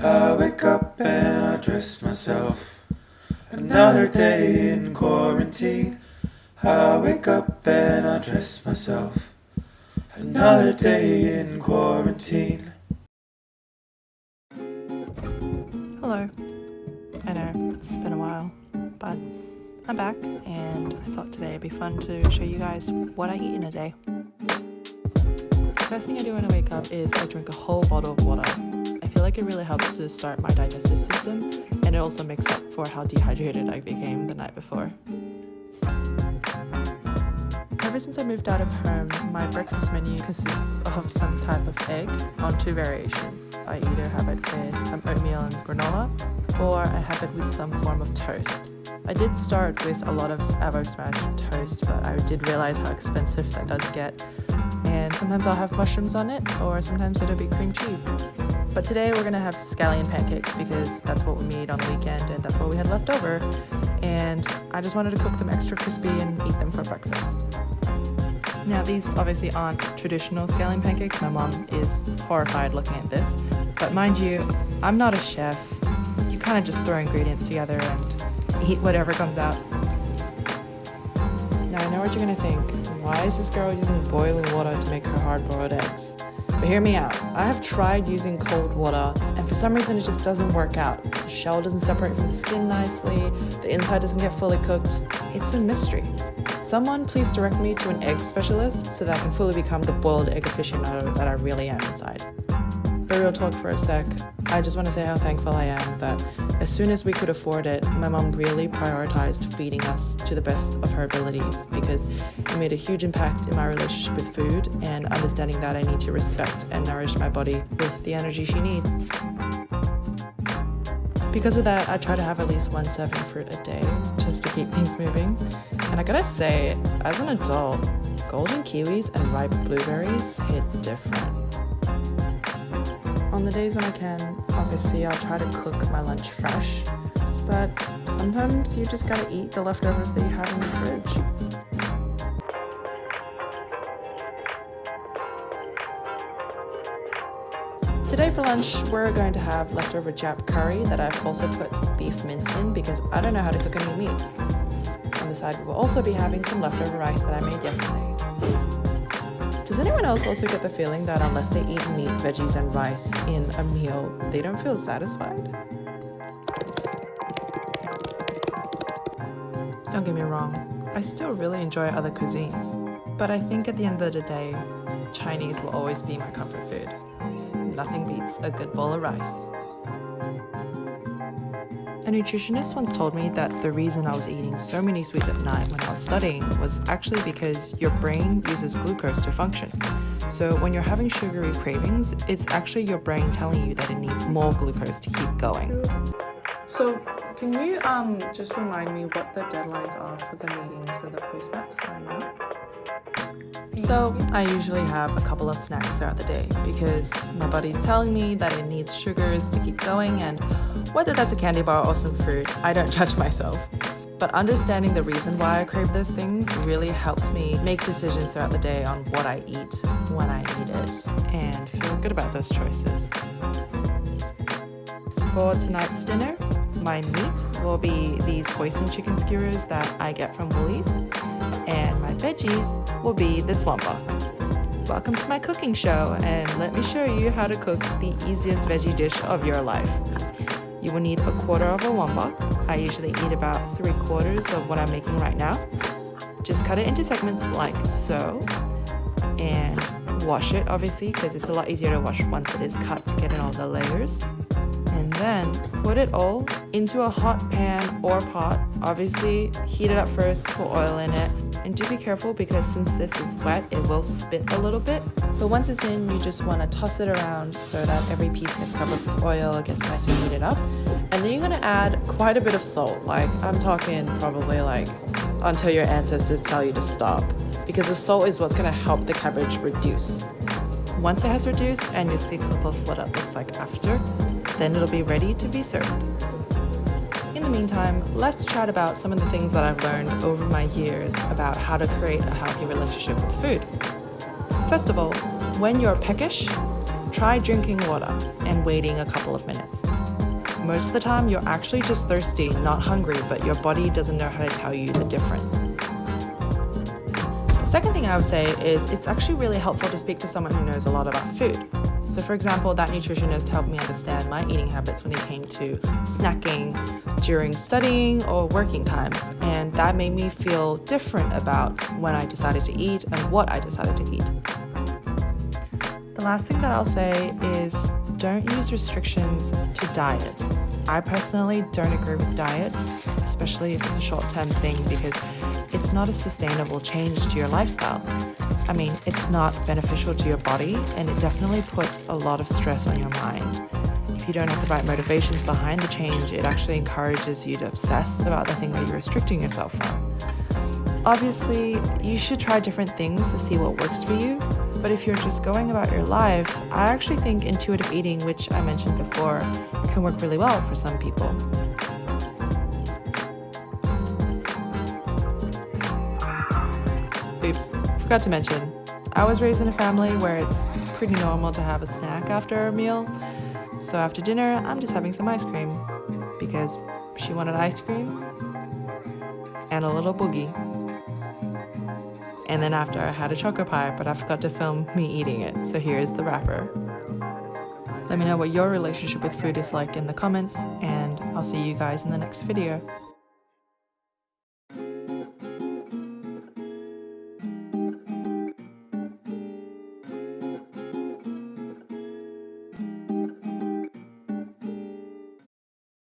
I wake up and I dress myself. Another day in quarantine. I wake up and I dress myself. Another day in quarantine. Hello. I know, it's been a while, but I'm back and I thought today it'd be fun to show you guys what I eat in a day. The first thing I do when I wake up is I drink a whole bottle of water. I feel like it really helps to start my digestive system, and it also makes up for how dehydrated I became the night before. Ever since I moved out of home, my breakfast menu consists of some type of egg on two variations. I either have it with some oatmeal and granola, or I have it with some form of toast. I did start with a lot of Avo Smash toast, but I did realize how expensive that does get. And sometimes I'll have mushrooms on it, or sometimes it'll be cream cheese. But today we're gonna have scallion pancakes because that's what we made on the weekend and that's what we had left over. And I just wanted to cook them extra crispy and eat them for breakfast. Now these obviously aren't traditional scallion pancakes. My mom is horrified looking at this. But mind you, I'm not a chef. You kind of just throw ingredients together and eat whatever comes out. Now I know what you're gonna think. Why is this girl using boiling water to make her hard-boiled eggs? But hear me out. I have tried using cold water and for some reason it just doesn't work out. The shell doesn't separate from the skin nicely, the inside doesn't get fully cooked. It's a mystery. Someone please direct me to an egg specialist so that I can fully become the boiled egg aficionado that I really am inside. But real talk for a sec, I just want to say how thankful I am that as soon as we could afford it, my mom really prioritized feeding us to the best of her abilities because it made a huge impact in my relationship with food and understanding that I need to respect and nourish my body with the energy she needs. Because of that, I try to have at least one serving of fruit a day just to keep things moving. And I gotta say, as an adult, golden kiwis and ripe blueberries hit different. On the days when I can, obviously I'll try to cook my lunch fresh, but sometimes you just gotta eat the leftovers that you have in the fridge. Today for lunch, we're going to have leftover Jap curry that I've also put beef mince in because I don't know how to cook any meat. On the side, we will also be having some leftover rice that I made yesterday. Does anyone else also get the feeling that unless they eat meat, veggies, and rice in a meal, they don't feel satisfied? Don't get me wrong, I still really enjoy other cuisines, but I think at the end of the day, Chinese will always be my comfort food. Nothing beats a good bowl of rice. A nutritionist once told me that the reason I was eating so many sweets at night when I was studying was actually because your brain uses glucose to function. So when you're having sugary cravings, it's actually your brain telling you that it needs more glucose to keep going. So can you just remind me what the deadlines are for the meetings for the postmats so I know? So I usually have a couple of snacks throughout the day because my body's telling me that it needs sugars to keep going, and whether that's a candy bar or some fruit, I don't judge myself. But understanding the reason why I crave those things really helps me make decisions throughout the day on what I eat, when I eat it, and feel good about those choices. For tonight's dinner, my meat will be these hoisin chicken skewers that I get from Woolies, and my veggies will be this wompak. Welcome to my cooking show, and let me show you how to cook the easiest veggie dish of your life. You will need a quarter of a wompak. I usually eat about 3/4 of what I'm making right now. Just cut it into segments like so, and wash it obviously because it's a lot easier to wash once it is cut to get in all the layers. And then put it all into a hot pan or pot. Obviously, heat it up first, put oil in it, and do be careful because since this is wet, it will spit a little bit. But once it's in, you just want to toss it around so that every piece gets covered with oil, it gets nice and heated up. And then you're going to add quite a bit of salt. Like, I'm talking probably like until your ancestors tell you to stop, because the salt is what's going to help the cabbage reduce. Once it has reduced and you see a clip of what it looks like after, then it'll be ready to be served. In the meantime, let's chat about some of the things that I've learned over my years about how to create a healthy relationship with food. First of all, when you're peckish, try drinking water and waiting a couple of minutes. Most of the time, you're actually just thirsty, not hungry, but your body doesn't know how to tell you the difference. The second thing I would say is it's actually really helpful to speak to someone who knows a lot about food. So for example, that nutritionist helped me understand my eating habits when it came to snacking during studying or working times, and that made me feel different about when I decided to eat and what I decided to eat. The last thing that I'll say is don't use restrictions to diet. I personally don't agree with diets, especially if it's a short-term thing, because it's not a sustainable change to your lifestyle. I mean, it's not beneficial to your body, and it definitely puts a lot of stress on your mind. If you don't have the right motivations behind the change, it actually encourages you to obsess about the thing that you're restricting yourself from. Obviously, you should try different things to see what works for you, but if you're just going about your life, I actually think intuitive eating, which I mentioned before, can work really well for some people. Oops, forgot to mention, I was raised in a family where it's pretty normal to have a snack after a meal. So after dinner, I'm just having some ice cream because she wanted ice cream and a little boogie. And then after I had a choco pie, but I forgot to film me eating it. So here's the wrapper. Let me know what your relationship with food is like in the comments, and I'll see you guys in the next video.